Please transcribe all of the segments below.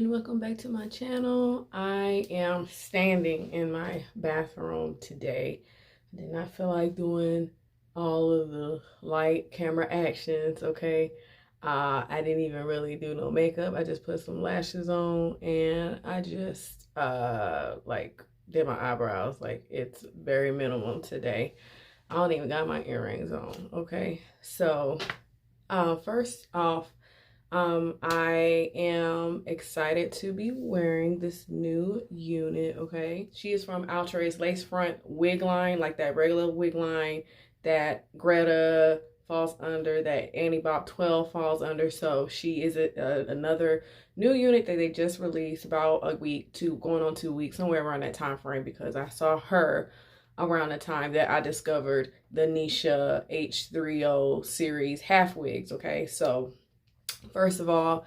Welcome back to my channel. I am standing in my bathroom today. I did not feel like doing all of the light camera actions, okay? I didn't even really do no makeup. I just put some lashes on and I just like did my eyebrows. Like, it's very minimal today. I don't even got my earrings on, okay? So first off, I am excited to be wearing this new unit, okay? She is from Outre. It's lace front wig line, like that regular wig line that Greta falls under, that Annie Bob 12 falls under. So she is another new unit that they just released about a week, going on 2 weeks, somewhere around that time frame, because I saw her around the time that I discovered the Nisha H30 series half wigs, okay? So first of all,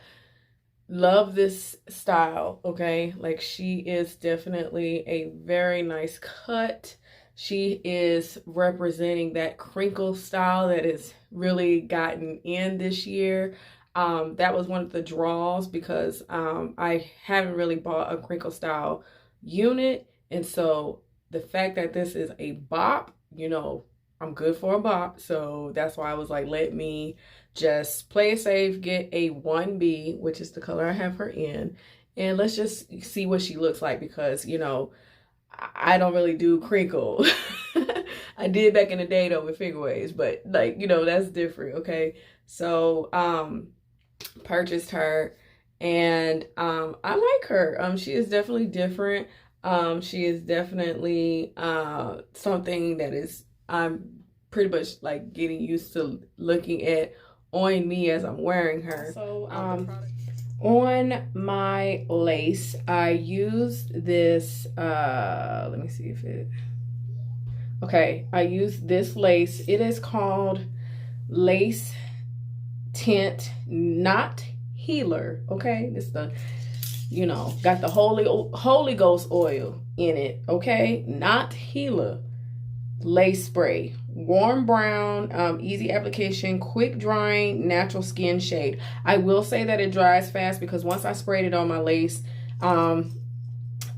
love this style, okay? Like, she is definitely a very nice cut. She is representing that crinkle style that has really gotten in this year. That was one of the draws, because I haven't really bought a crinkle style unit. And so the fact that this is a bop, you know, I'm good for a bop. So that's why I was like, let me just play it safe, get a 1B, which is the color I have her in, and let's just see what she looks like, because, you know, I don't really do crinkle. I did back in the day though with figure waves, but, like, you know, that's different, okay? So purchased her, and I like her. She is definitely different. She is definitely something that is, I'm pretty much like getting used to looking at on me as I'm wearing her. So on my lace, I used this let me see if it, okay, I used this lace. It is called Lace Tint Not Healer, okay? It's the, you know, got the Holy Ghost oil in it, okay? Not Healer lace spray, warm brown, easy application, quick drying, natural skin shade. I will say that it dries fast, because once I sprayed it on my lace, and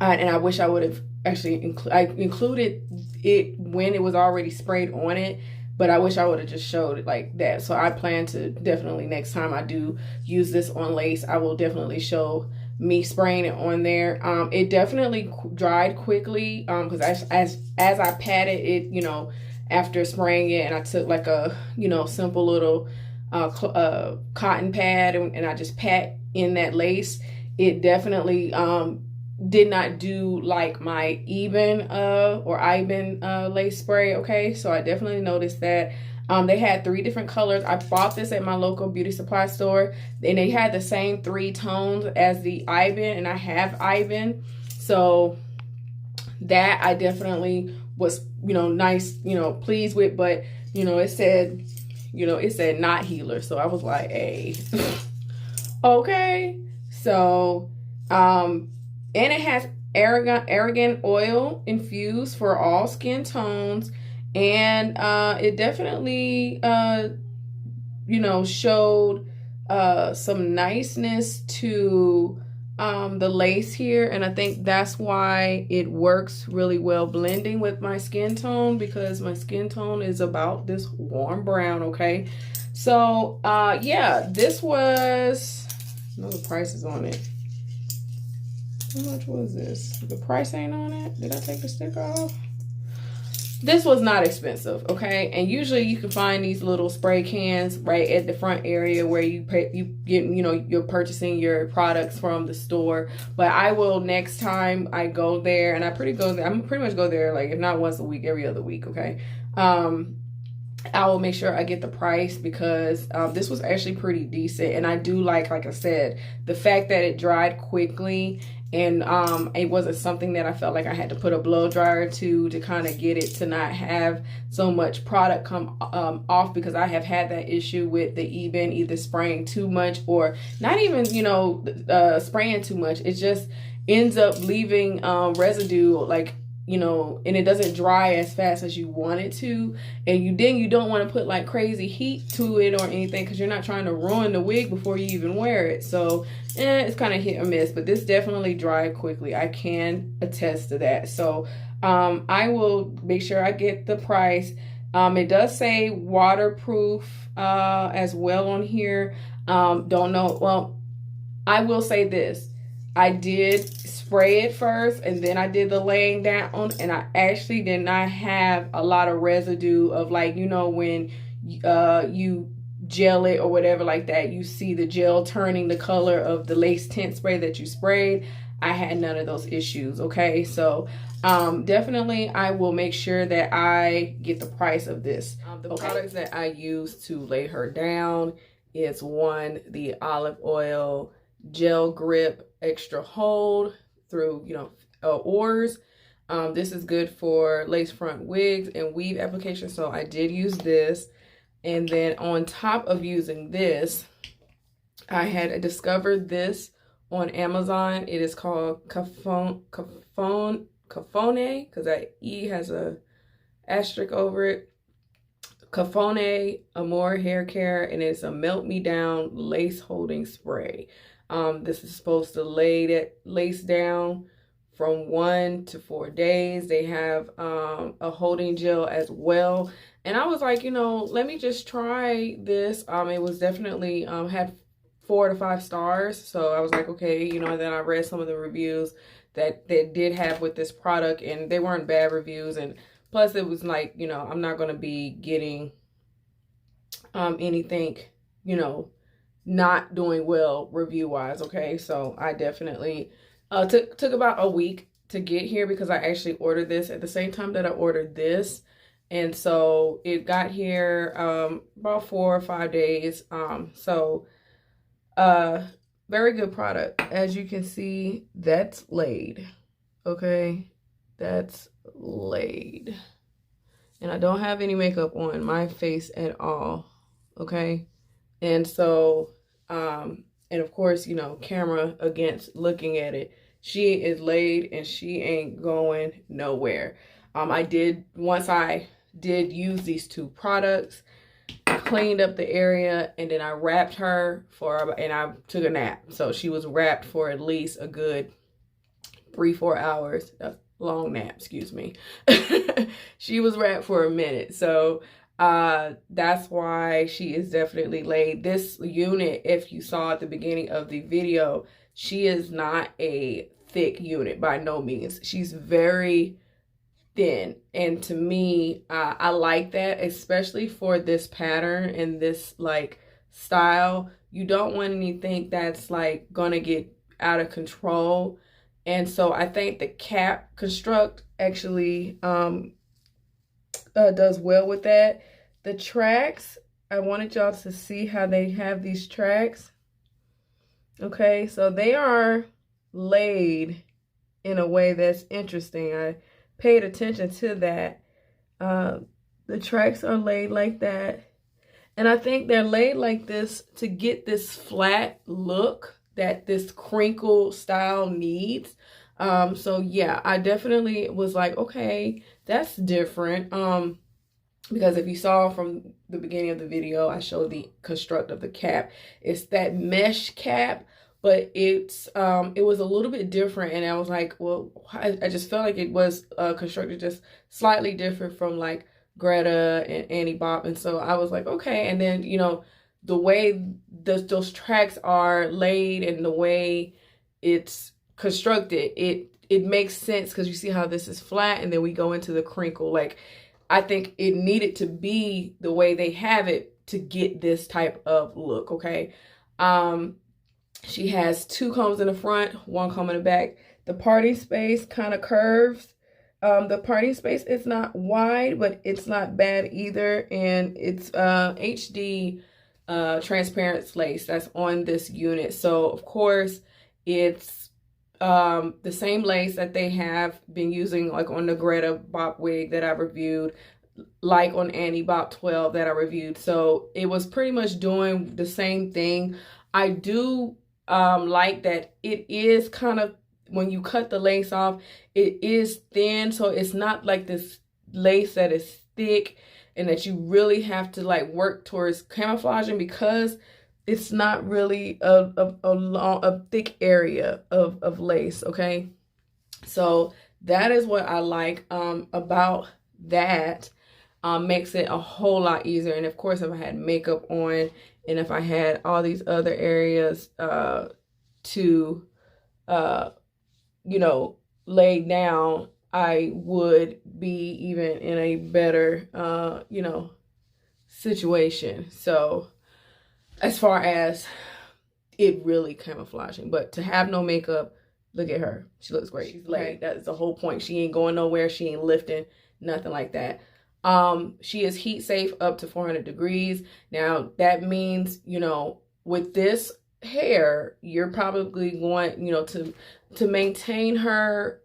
I wish I would have actually included it when it was already sprayed on it, but I wish I would have just showed it like that. So I plan to definitely, next time I do use this on lace, I will definitely show me spraying it on there. It definitely dried quickly, because as I patted it, you know, after spraying it, and I took like a, you know, simple little cotton pad, and I just pat in that lace, it definitely did not do like my Eben lace spray, okay? So I definitely noticed that. They had 3 different colors. I bought this at my local beauty supply store, and they had the same 3 tones as the Eben, and I have Eben. So that I definitely was, you know, nice, you know, pleased with. But, you know, it said, you know, it said not healer. So I was like, hey, okay. So, and it has argan oil infused for all skin tones. And it definitely, you know, showed some niceness to the lace here. And I think that's why it works really well blending with my skin tone, because my skin tone is about this warm brown, okay? So, yeah, this was, no, the price is on it. How much was this? The price ain't on it. Did I take the sticker off? this was not expensive, okay? And usually you can find these little spray cans right at the front area where you get, you know, you're purchasing your products from the store. But I will, next time I go there, and I'm pretty much go there like if not once a week, every other week, okay? I will make sure I get the price because this was actually pretty decent. And I do like I said, the fact that it dried quickly, and it wasn't something that I felt like I had to put a blow dryer to kind of get it to not have so much product come off, because I have had that issue with the Eben either spraying too much or not even, you know, spraying too much. It just ends up leaving residue, like, you know, and it doesn't dry as fast as you want it to. And you don't want to put like crazy heat to it or anything, because you're not trying to ruin the wig before you even wear it. So it's kind of hit or miss, but this definitely dried quickly. I can attest to that. So I will make sure I get the price. It does say waterproof as well on here. Don't know. Well, I will say this. I did spray it first, and then I did the laying down, and I actually did not have a lot of residue of, like, you know, when you gel it or whatever like that, you see the gel turning the color of the lace tint spray that you sprayed. I had none of those issues, okay? So definitely I will make sure that I get the price of this. The products that I use to lay her down is, one, the olive oil gel grip extra hold through, you know, oars. This is good for lace front wigs and weave application, so I did use this. And then on top of using this, I had discovered this on Amazon. It is called KaFune, because that E has a asterisk over it. KaFune Amore Hair Care, and it's a Melt Me Down lace holding spray. This is supposed to lay that lace down from 1 to 4 days. They have a holding gel as well. And I was like, you know, let me just try this. It was definitely had 4 to 5 stars. So I was like, okay, you know, and then I read some of the reviews that they did have with this product, and they weren't bad reviews. And plus it was like, you know, I'm not going to be getting anything, you know, not doing well review wise, okay? So I definitely took about a week to get here, because I actually ordered this at the same time that I ordered this. And so it got here about 4 or 5 days. Very good product. As you can see, that's laid, okay? That's laid. And I don't have any makeup on my face at all, okay? And so and of course, you know, camera against looking at it, she is laid and she ain't going nowhere. Once I did use these 2 products, I cleaned up the area, and then I wrapped her and I took a nap. So she was wrapped for at least a good 3-4 hours. A long nap, excuse me. She was wrapped for a minute. So that's why she is definitely laid. This unit, if you saw at the beginning of the video, she is not a thick unit by no means. She's very thin, and to me, I like that, especially for this pattern and this like style. You don't want anything that's like gonna get out of control. And so I think the cap construct actually does well with that. The tracks, I wanted y'all to see how they have these tracks. Okay, so they are laid in a way that's interesting. I paid attention to that. The tracks are laid like that. And I think they're laid like this to get this flat look that this crinkle style needs. So yeah, I definitely was like, okay, that's different. Because if you saw from the beginning of the video, I showed the construct of the cap. It's that mesh cap, but it was a little bit different. And I was like, well, I just felt like it was constructed just slightly different from like Greta and Annie Bop. And so I was like, okay. And then, you know, the way those tracks are laid and the way it's constructed, it makes sense, because you see how this is flat and then we go into the crinkle. Like, I think it needed to be the way they have it to get this type of look, okay? She has 2 combs in the front, 1 comb in the back. The parting space kind of curves. The parting space is not wide, but it's not bad either. And it's HD transparent lace that's on this unit. So, of course, it's the same lace that they have been using like on the Greta Bop wig that I reviewed, like on Annie Bop 12 that I reviewed. So it was pretty much doing the same thing. I do like that it is kind of, when you cut the lace off, it is thin, so it's not like this lace that is thick and that you really have to like work towards camouflaging, because it's not really a thick area of lace, okay? So that is what I like about that. Makes it a whole lot easier. And of course, if I had makeup on and if I had all these other areas to you know, lay down, I would be even in a better you know, situation. So as far as it really camouflaging, but to have no makeup, look at her, she looks great. She's laid. That's the whole point. She ain't going nowhere, she ain't lifting, nothing like that. She is heat safe up to 400 degrees. Now that means, you know, with this hair, you're probably going, you know, to maintain her,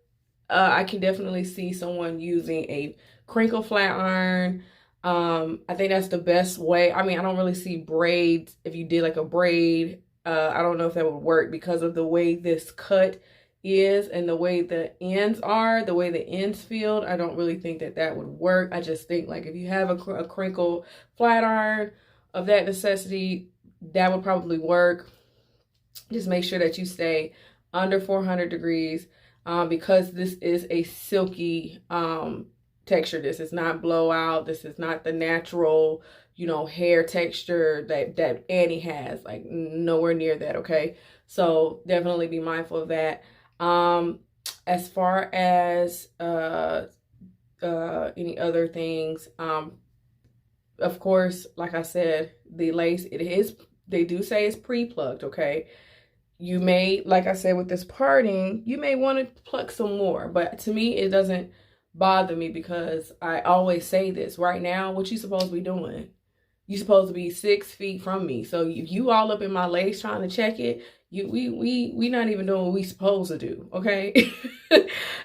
I can definitely see someone using a crinkle flat iron. I think that's the best way. I mean, I don't really see braids. If you did like a braid, I don't know if that would work because of the way this cut is and the way the ends are, the way the ends feel. I don't really think that that would work. I just think like if you have a crinkle flat iron of that necessity, that would probably work. Just make sure that you stay under 400 degrees because this is a silky texture. This is not blowout. This is not the natural, you know, hair texture that Annie has. Like nowhere near that, okay? So definitely be mindful of that. As far as any other things, of course, like I said, the lace, they do say it's pre-plucked, okay? You may, like I said, with this parting, you may want to pluck some more, but to me, it doesn't bother me because I always say this. Right now, what you supposed to be doing? You supposed to be 6 feet from me. So if you all up in my lace trying to check it, we not even doing what we supposed to do, okay?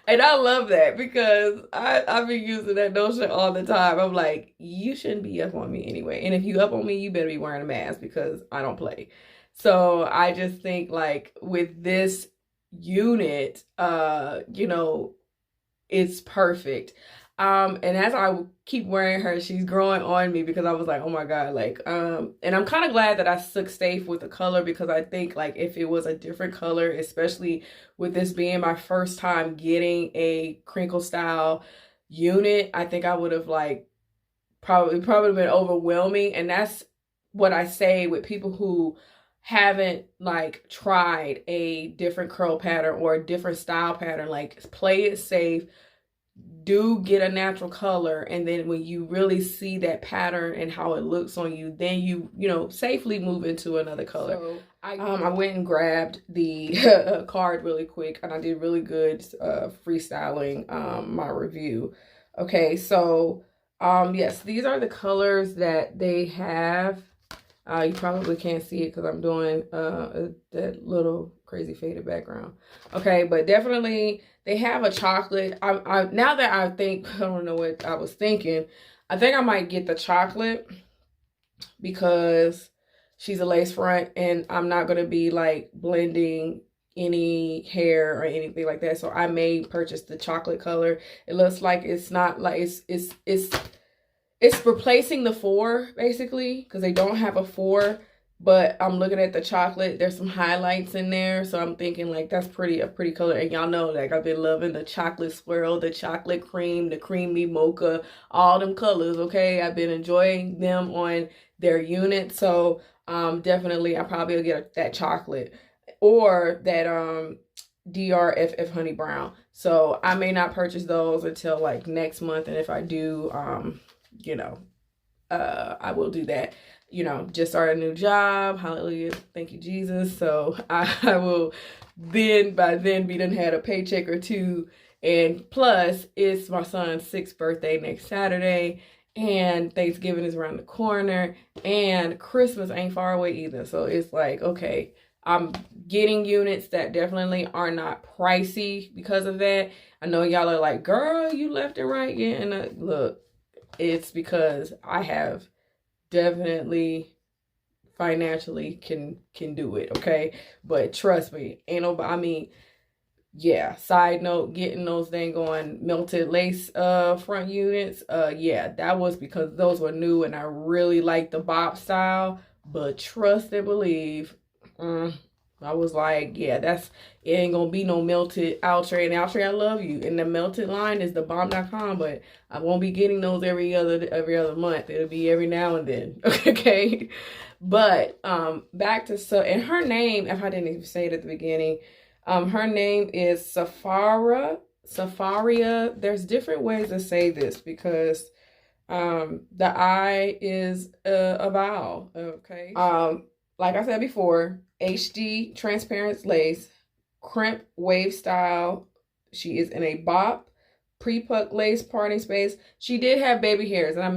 And I love that because I've been using that notion all the time. I'm like, you shouldn't be up on me anyway. And if you up on me, you better be wearing a mask because I don't play. So I just think like with this unit, you know, it's perfect. And as I keep wearing her, she's growing on me because I was like, oh my God, like, and I'm kind of glad that I stuck safe with the color because I think like if it was a different color, especially with this being my first time getting a crinkle style unit, I think I would have like probably been overwhelming. And that's what I say with people who haven't like tried a different curl pattern or a different style pattern. Like play it safe, do get a natural color, and then when you really see that pattern and how it looks on you, then you know, safely move into another color. So I went and grabbed the card really quick and I did really good freestyling my review. Okay, so yes, these are the colors that they have. You probably can't see it because I'm doing that little crazy faded background. Okay, but definitely they have a chocolate. Now that I think, I don't know what I was thinking. I think I might get the chocolate because she's a lace front and I'm not going to be like blending any hair or anything like that. So I may purchase the chocolate color. It looks like it's not like it's replacing the 4 basically because they don't have a 4, but I'm looking at the chocolate. There's some highlights in there, so I'm thinking like that's a pretty color. And y'all know like I've been loving the chocolate swirl, the chocolate cream, the creamy mocha, all them colors. Okay, I've been enjoying them on their unit, so definitely I probably will get that chocolate or that DRFF honey brown. So I may not purchase those until like next month. And if I do, you know, I will do that. You know, just start a new job. Hallelujah. Thank you, Jesus. So I will then, by then, be done had a paycheck or two. And plus, it's my son's 6th birthday next Saturday. And Thanksgiving is around the corner. And Christmas ain't far away either. So it's like, okay, I'm getting units that definitely are not pricey because of that. I know y'all are like, girl, you left and right. Yeah, and look, it's because I have definitely financially can do it, okay? But trust me, ain't nobody, I mean, yeah, side note, getting those dang on melted lace front units, yeah, that was because those were new and I really liked the bob style. But trust and believe, I was like, yeah, it ain't gonna be no melted Outre. And Outre, I love you. And the melted line is the bomb.com, but I won't be getting those every other month. It'll be every now and then. Okay. But back to and her name, if I didn't even say it at the beginning, her name is Safira. There's different ways to say this because the I is a vowel. Okay. Like I said before, HD transparent lace, crimp wave style. She is in a bop, pre-plucked lace parting space. She did have baby hairs, and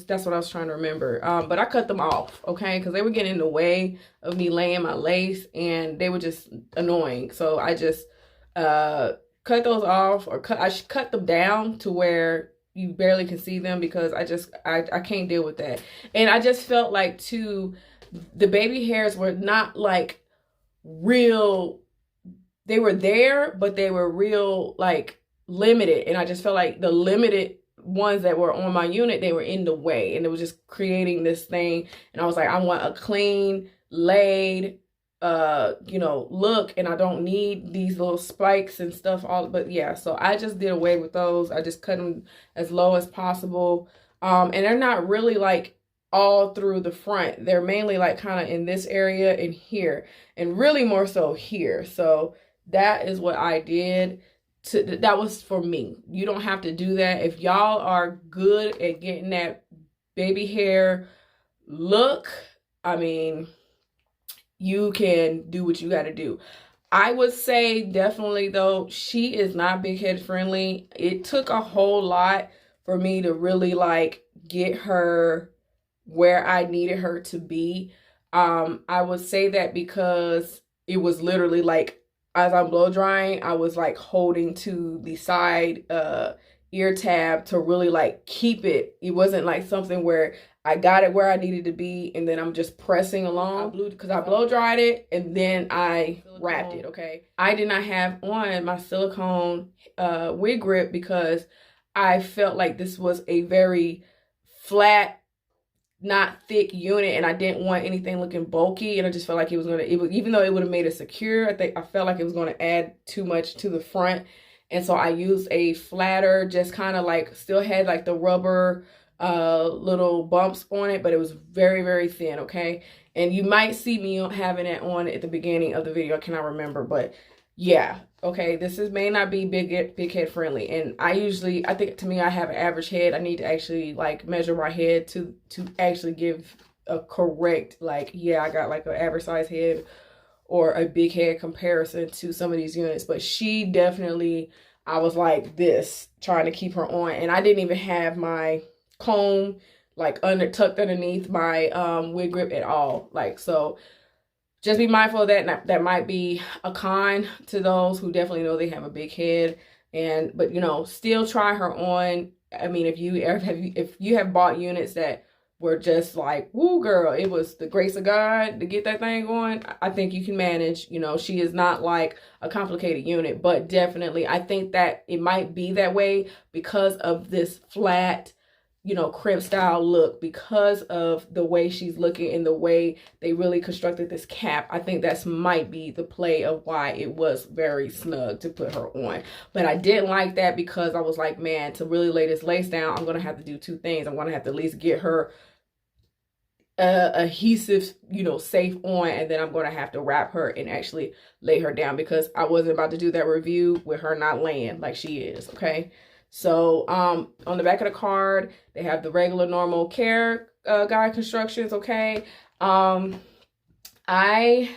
that's what I was trying to remember. But I cut them off, okay, because they were getting in the way of me laying my lace, and they were just annoying. So I just cut those off, or I cut them down to where you barely can see them because I can't deal with that. And I just felt like too, the baby hairs were not like real, they were there, but they were real like limited. And I just felt like the limited ones that were on my unit, they were in the way, and it was just creating this thing. And I was like, I want a clean, laid, you know, look, and I don't need these little spikes and stuff but yeah, so I just did away with those. I just cut them as low as possible. And they're not really like all through the front. They're mainly like kind of in this area and here, and really more so here. So that is what I did. That was for me. You don't have to do that. If y'all are good at getting that baby hair look, I mean, you can do what you got to do. I would say definitely though, she is not big head friendly. It took a whole lot for me to really like get her where I needed her to be. I would say that because it was literally like, as I'm blow drying, I was like holding to the side ear tab to really like keep it. It wasn't like something where I got it where I needed to be and then I'm just pressing along, because I blow dried it and then I wrapped it, okay? I did not have on my silicone wig grip because I felt like this was a very flat, not thick unit, and I didn't want anything looking bulky, and I just felt like even though it would have made it secure, I felt like it was going to add too much to the front. And so I used a flatter, just kind of like still had like the rubber little bumps on it, but it was very, very thin, okay? And you might see me having it on at the beginning of the video. I cannot remember, but yeah, okay, may not be big head friendly. And I think to me, I have an average head. I need to actually like measure my head to actually give a correct, like, yeah, I got like an average size head or a big head comparison to some of these units. But she definitely, I was like this, trying to keep her on. And I didn't even have my comb like tucked underneath my wig grip at all. Like, so just be mindful of that. And that might be a con to those who definitely know they have a big head. But you know, still try her on. I mean, if you have bought units that were just like, woo girl, it was the grace of God to get that thing going, I think you can manage. You know, she is not like a complicated unit, but definitely I think that it might be that way because of this flat, you know, crimp style look, because of the way she's looking and the way they really constructed this cap. I think that's might be the play of why it was very snug to put her on. But I didn't like that because I was like, man, to really lay this lace down, I'm gonna have to do two things. I'm gonna have to at least get her adhesive, you know, safe on, and then I'm going to have to wrap her and actually lay her down because I wasn't about to do that review with her not laying like she is. Okay, so on the back of the card they have the regular normal care guide constructions. Okay, I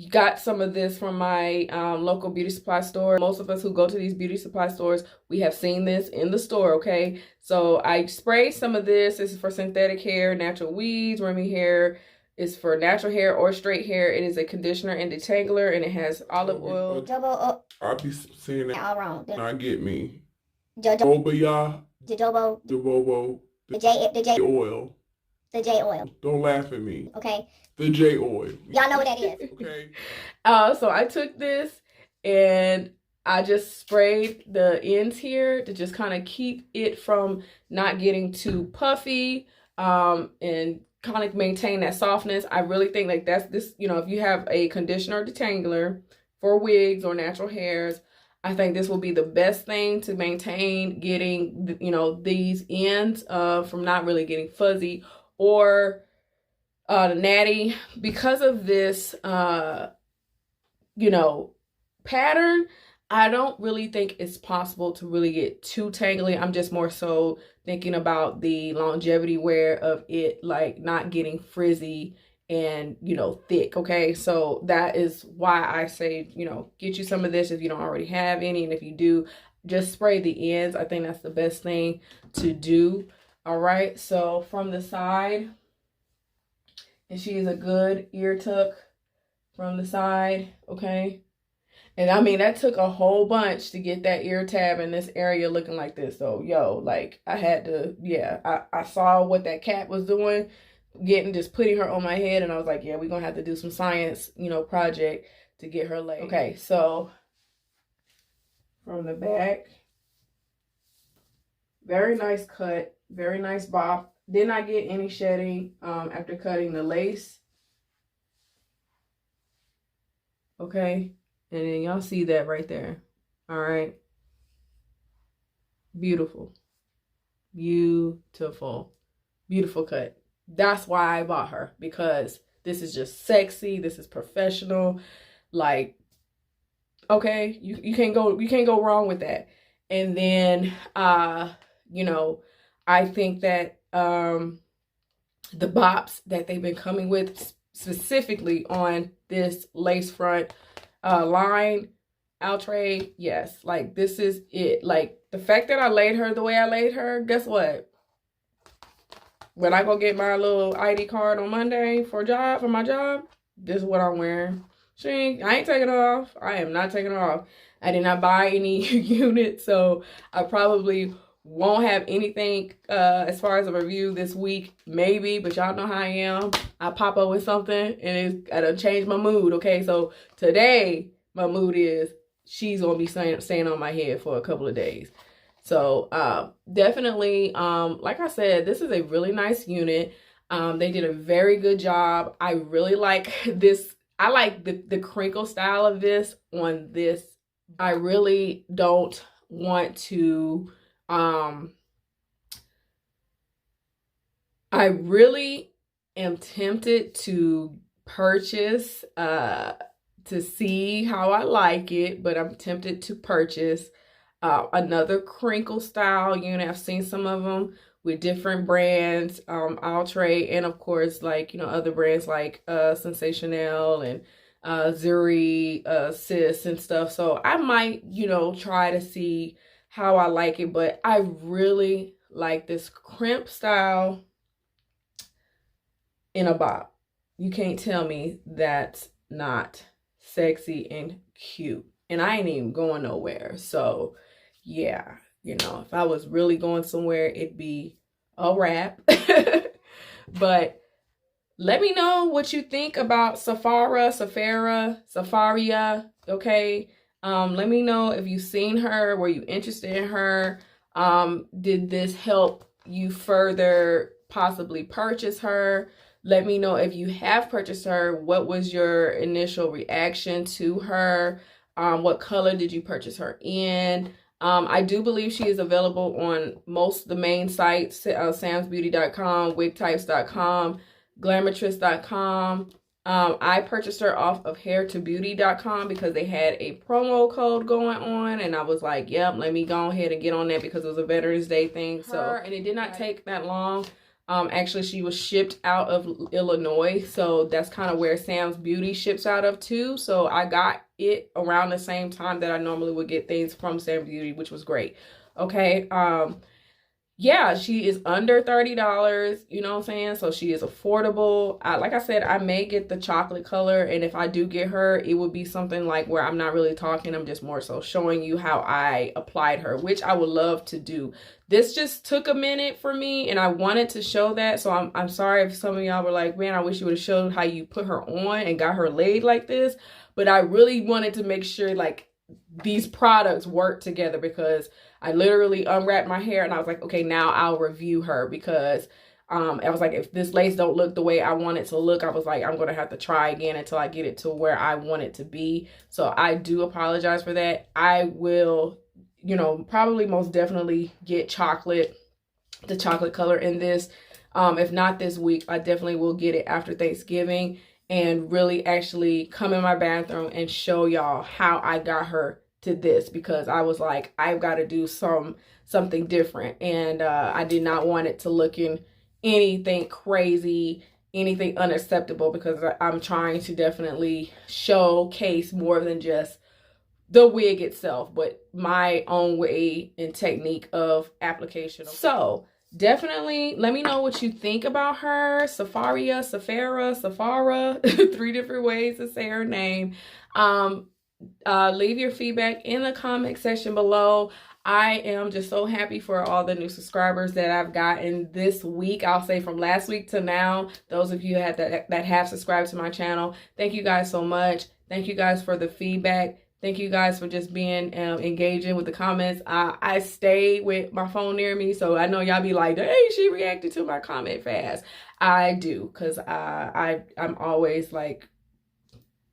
got some of this from my local beauty supply store. Most of us who go to these beauty supply stores, we have seen this in the store. Okay, so I sprayed some of this. This is for synthetic hair, natural weeds. Remy hair is for natural hair or straight hair. It is a conditioner and detangler, and it has olive oil. I'll be saying that all wrong. Not get me. Jojoba, the J oil. The J oil. Don't laugh at me. Okay. The J oil. Y'all know what that is. Okay. So I took this and I just sprayed the ends here to just kind of keep it from not getting too puffy, and kind of maintain that softness. I really think like that's this, you know, if you have a conditioner detangler for wigs or natural hairs, I think this will be the best thing to maintain getting, you know, these ends from not really getting fuzzy or natty. Because of this you know, pattern, I don't really think it's possible to really get too tangly. I'm just more so thinking about the longevity wear of it, like not getting frizzy and, you know, thick. Okay, so that is why I say, you know, get you some of this if you don't already have any, and if you do, just spray the ends. I think that's the best thing to do. All right, so from the side, and she is a good ear tuck from the side. Okay, and I mean that took a whole bunch to get that ear tab in this area looking like this. So yo, like I had to, yeah, I saw what that cat was doing, just putting her on my head, and I was like, yeah, we're gonna have to do some science, you know, project to get her laid. Okay, so from the back, very nice cut, very nice bop. Did not get any shedding after cutting the lace. Okay, and then y'all see that right there. All right, beautiful, beautiful, beautiful cut. That's why I bought her, because this is just sexy. This is professional. Like, okay, you can't go wrong with that. And then you know, I think that the bops that they've been coming with specifically on this lace front line, Outre, yes, like this is it. Like the fact that I laid her the way I laid her, guess what? When I go get my little ID card on Monday for my job, this is what I'm wearing. I ain't taking it off. I am not taking it off. I did not buy any units, so I probably won't have anything as far as a review this week, maybe, but y'all know how I am. I pop up with something and it's gotta change my mood. Okay, so today my mood is she's gonna be staying on my head for a couple of days. So definitely, like I said, this is a really nice unit. They did a very good job. I really like this. I like the crinkle style of this on this. I really don't want to I really am tempted to purchase to see how I like it, but I'm tempted to purchase another crinkle style unit. I've seen some of them with different brands, Outre, and of course, like, you know, other brands like Sensational and Zuri, Sis and stuff. So I might, you know, try to see how I like it, but I really like this Crimp Style in a bop. You can't tell me that's not sexy and cute. And I ain't even going nowhere. So yeah, you know, if I was really going somewhere, it'd be a wrap. But let me know what you think about Safira, okay? Let me know if you've seen her. Were you interested in her? Did this help you further possibly purchase her? Let me know if you have purchased her. What was your initial reaction to her? What color did you purchase her in? I do believe she is available on most of the main sites, samsbeauty.com, wigtypes.com. Glamourtress.com. I purchased her off of hairtobeauty.com because they had a promo code going on, and I was like, yep, let me go ahead and get on that because it was a Veterans Day thing. And it did not take that long. Actually, she was shipped out of Illinois, so that's kind of where Sam's Beauty ships out of too. So I got it around the same time that I normally would get things from Sam's Beauty, which was great. Okay. Yeah, she is under $30, you know what I'm saying? So she is affordable. Like I said, I may get the chocolate color, and if I do get her, it would be something like where I'm not really talking, I'm just more so showing you how I applied her, which I would love to do. This just took a minute for me, and I wanted to show that, so I'm sorry if some of y'all were like, man, I wish you would have showed how you put her on and got her laid like this, but I really wanted to make sure like these products work together, because I literally unwrapped my hair and I was like, okay, now I'll review her, because I was like, if this lace don't look the way I want it to look, I was like, I'm gonna have to try again until I get it to where I want it to be. So I do apologize for that. I will, you know, probably most definitely get the chocolate color in this. If not this week, I definitely will get it after Thanksgiving and really actually come in my bathroom and show y'all how I got her to this, because I was like, I've got to do something different, and I did not want it to look in anything crazy, anything unacceptable, because I'm trying to definitely showcase more than just the wig itself, but my own way and technique of application. So definitely let me know what you think about her. Safira, 3 different ways to say her name. Leave your feedback in the comment section below. I am just so happy for all the new subscribers that I've gotten this week. I'll say from last week to now, those of you that have subscribed to my channel, thank you guys so much. Thank you guys for the feedback. Thank you guys for just being engaging with the comments. I stay with my phone near me, so I know y'all be like, hey, she reacted to my comment fast. I do, because I'm always like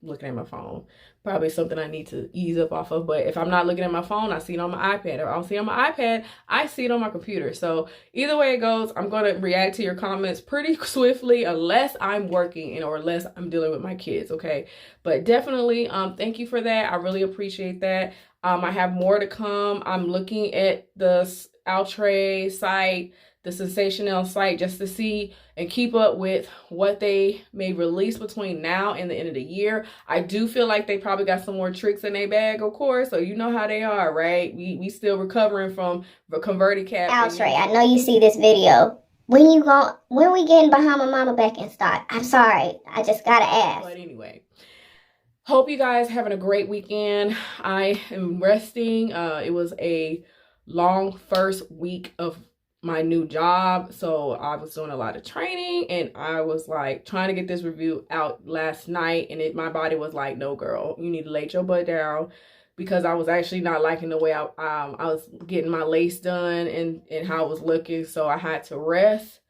looking at my phone. Probably something I need to ease up off of, but if I'm not looking at my phone, I see it on my iPad. If I don't see it on my iPad, I see it on my computer. So either way it goes, I'm going to react to your comments pretty swiftly, unless I'm working or unless I'm dealing with my kids, okay? But definitely, thank you for that. I really appreciate that. I have more to come. I'm looking at the Outre site, the Sensational site, just to see and keep up with what they may release between now and the end of the year. I do feel like they probably got some more tricks in their bag, of course, so you know how they are, right? We still recovering from the converted cap. Outre, I know you see this video. When we getting Bahama Mama back in stock? I'm sorry, I just gotta ask. But anyway, hope you guys having a great weekend. I am resting. It was a long first week of my new job, so I was doing a lot of training, and I was like trying to get this review out last night, and my body was like, no girl, you need to lay your butt down, because I was actually not liking the way I was getting my lace done and how it was looking. So I had to rest,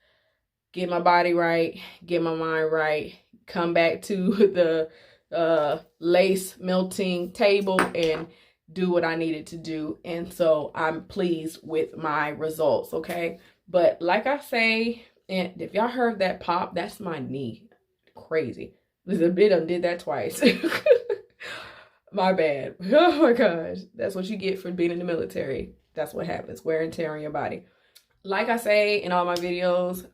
get my body right, get my mind right, come back to the lace melting table and do what I needed to do. And so I'm pleased with my results, okay? But like I say, and if y'all heard that pop, that's my knee. Crazy. It done did that twice. My bad. Oh my gosh. That's what you get for being in the military. That's what happens. Wear and tear on your body. Like I say in all my videos,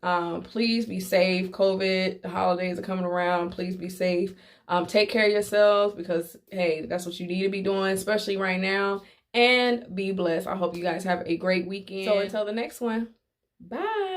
please be safe. COVID, the holidays are coming around. Please be safe. Take care of yourselves, because, hey, that's what you need to be doing, especially right now. And be blessed. I hope you guys have a great weekend. So until the next one, bye.